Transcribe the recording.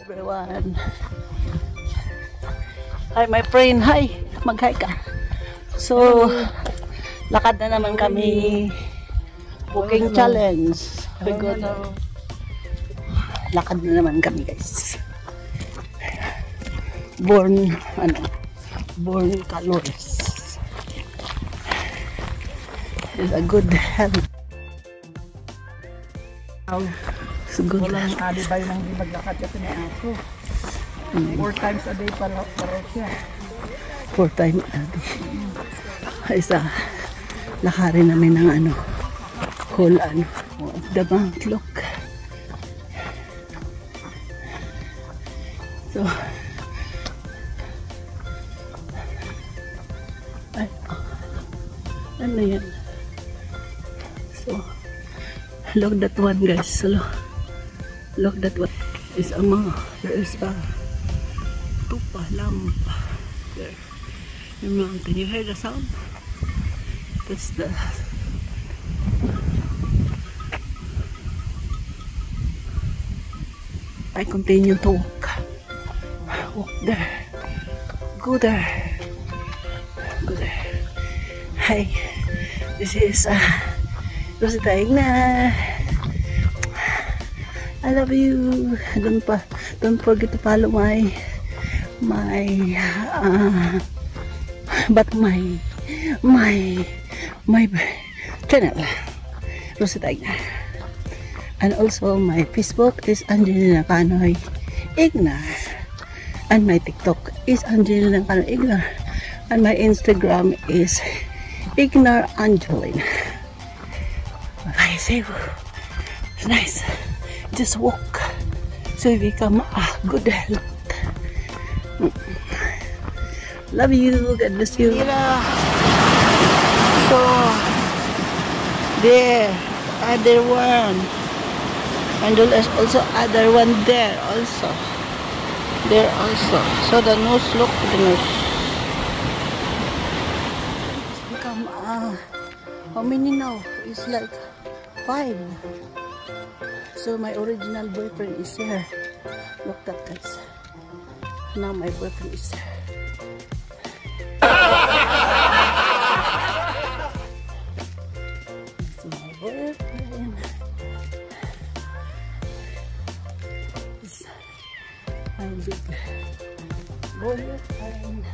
everyone. Hi my friend, hi. Mag-hi ka. So, lakad na naman kami. Booking challenge. Lakad na naman kami guys. Born calories. It's a good health. It's good. Walang alibay nang di maglakad kasi may aso. 4 times a day pala siya. 4 times a day. Isa, lakarin namin ng whole of the bank. Look. So, ano yan? So, look that one guys. So, look that one. Is there is a tupa lamp there. The mountain. You hear the sound? That's the. I continue to walk. Walk there. Go there. Go there. Hi. This is Rosie Taigna. I love you. Don't forget to follow my channel, Rosie Taigna. And also my Facebook is Angelina Canoy Ignar. And my TikTok is Angelina Canoy Ignar. And my Instagram is Ignar Angelina. Okay, so it's nice. Just walk so you become a good health. Love you. God bless you. So there, other one, and there's also other one there also. There also. So the nose, look at the nose. How many now? It's like 5. So my original boyfriend is here. Look that guys. Now my boyfriend is here. So my boyfriend is my big boyfriend.